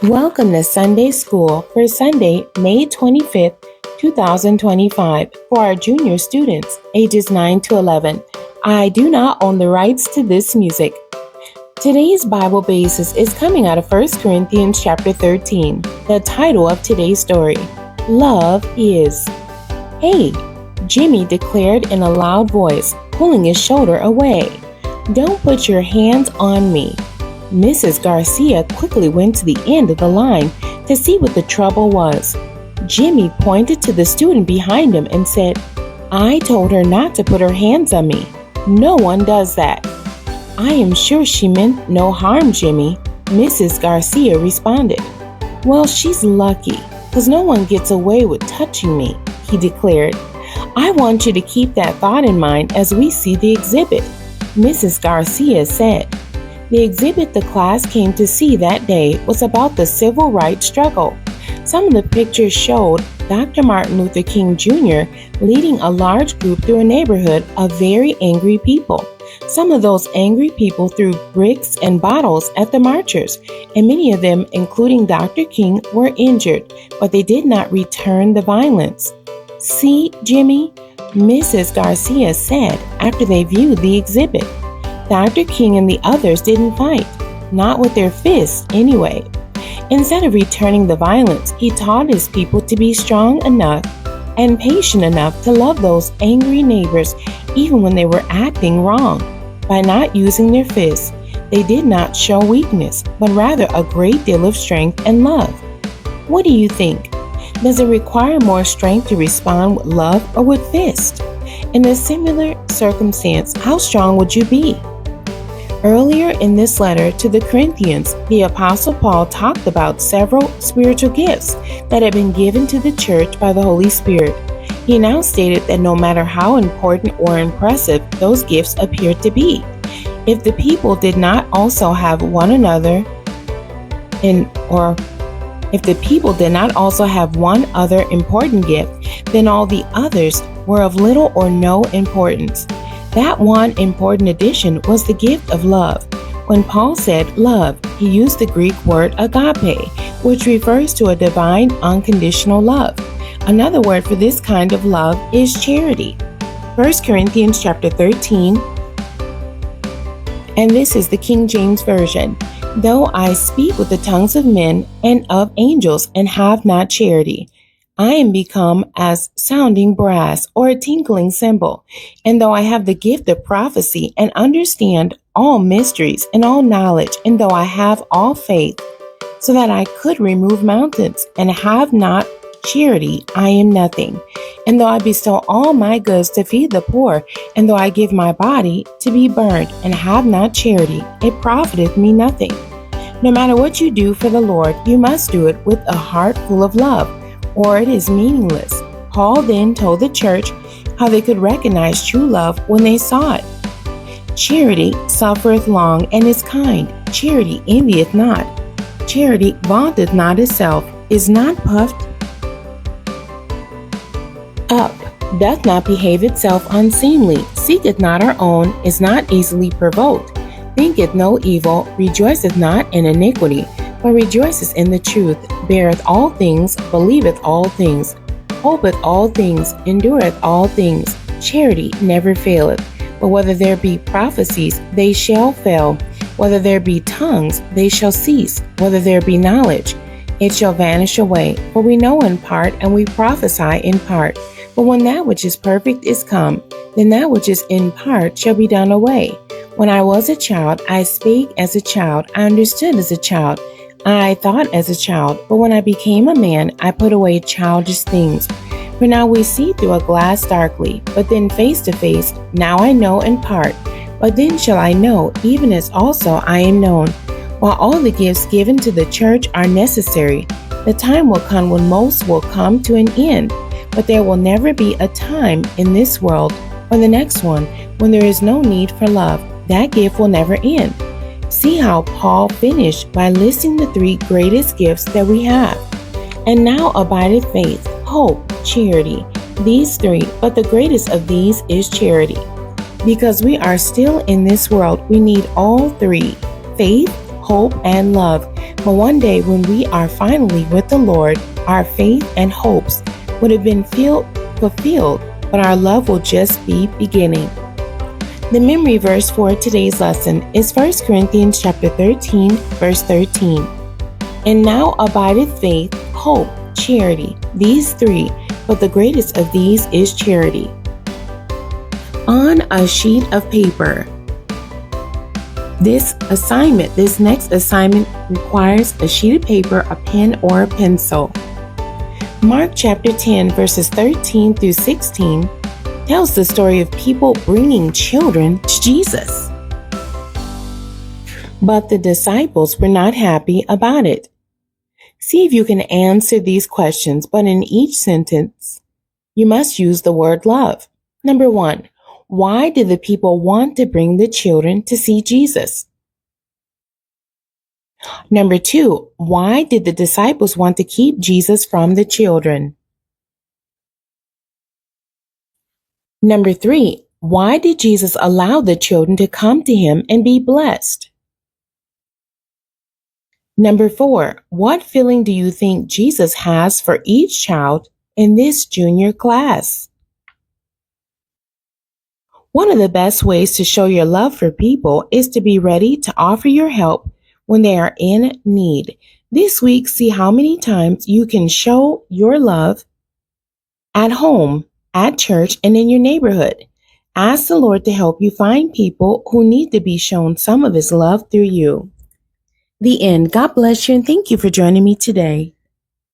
Welcome to Sunday School for Sunday, May 25th, 2025, for our junior students, ages 9 to 11. I do not own the rights to this music. Today's Bible basis is coming out of 1 Corinthians chapter 13. The title of today's story, Love Is. Hey, Jimmy declared in a loud voice, pulling his shoulder away. Don't put your hands on me. Mrs. Garcia quickly went to the end of the line to see what the trouble was. Jimmy pointed to the student behind him and said, I told her not to put her hands on me. No one does that. I am sure she meant no harm, Jimmy, Mrs. Garcia responded. Well, she's lucky, because no one gets away with touching me, he declared. I want you to keep that thought in mind as we see the exhibit, Mrs. Garcia said. The exhibit the class came to see that day was about the civil rights struggle. Some of the pictures showed Dr. Martin Luther King Jr. leading a large group through a neighborhood of very angry people. Some of those angry people threw bricks and bottles at the marchers, and many of them, including Dr. King, were injured, but they did not return the violence. See, Jimmy, Mrs. Garcia said after they viewed the exhibit. Dr. King and the others didn't fight, not with their fists anyway. Instead of returning the violence, he taught his people to be strong enough and patient enough to love those angry neighbors even when they were acting wrong. By not using their fists, they did not show weakness, but rather a great deal of strength and love. What do you think? Does it require more strength to respond with love or with fists? In a similar circumstance, how strong would you be? Earlier in this letter to the Corinthians, the Apostle Paul talked about several spiritual gifts that had been given to the church by the Holy Spirit. He now stated that no matter how important or impressive those gifts appeared to be, if the people did not also have one other important gift, then all the others were of little or no importance. That one important addition was the gift of love. When Paul said love, he used the Greek word agape, which refers to a divine unconditional love. Another word for this kind of love is charity. 1 Corinthians chapter 13, and this is the King James Version. Though I speak with the tongues of men and of angels and have not charity, I am become as sounding brass or a tinkling cymbal. And though I have the gift of prophecy and understand all mysteries and all knowledge, and though I have all faith, so that I could remove mountains and have not charity, I am nothing. And though I bestow all my goods to feed the poor, and though I give my body to be burned and have not charity, it profiteth me nothing. No matter what you do for the Lord, you must do it with a heart full of love, or it is meaningless. Paul then told the church how they could recognize true love when they saw it. Charity suffereth long and is kind. Charity envieth not. Charity vaunteth not itself, is not puffed up, doth not behave itself unseemly, seeketh not her own, is not easily provoked, thinketh no evil, rejoiceth not in iniquity, but rejoiceth in the truth, beareth all things, believeth all things, hopeth all things, endureth all things. Charity never faileth. But whether there be prophecies, they shall fail. Whether there be tongues, they shall cease. Whether there be knowledge, it shall vanish away. For we know in part, and we prophesy in part. But when that which is perfect is come, then that which is in part shall be done away. When I was a child, I spake as a child, I understood as a child, I thought as a child, but when I became a man, I put away childish things. For now we see through a glass darkly, but then face to face. Now I know in part, but then shall I know, even as also I am known. While all the gifts given to the church are necessary, the time will come when most will come to an end. But there will never be a time in this world or the next one when there is no need for love. That gift will never end. See how Paul finished by listing the three greatest gifts that we have. And now abideth faith, hope, charity. These three, but the greatest of these is charity. Because we are still in this world, we need all three, faith, hope, and love. But one day when we are finally with the Lord, our faith and hopes would have been fulfilled, but our love will just be beginning. The memory verse for today's lesson is 1 Corinthians chapter 13, verse 13. And now abideth faith, hope, charity, these three, but the greatest of these is charity. On a sheet of paper. This next assignment requires a sheet of paper, a pen, or a pencil. Mark chapter 10, verses 13 through 16 tells the story of people bringing children to Jesus. But the disciples were not happy about it. See if you can answer these questions, but in each sentence, you must use the word love. Number 1. Why did the people want to bring the children to see Jesus? Number 2, why did the disciples want to keep Jesus from the children? Number 3, why did Jesus allow the children to come to him and be blessed? Number 4, what feeling do you think Jesus has for each child in this junior class? One of the best ways to show your love for people is to be ready to offer your help when they are in need. This week, see how many times you can show your love at home, at church, and in your neighborhood. Ask the Lord to help you find people who need to be shown some of his love through you. The end. God bless you and thank you for joining me today.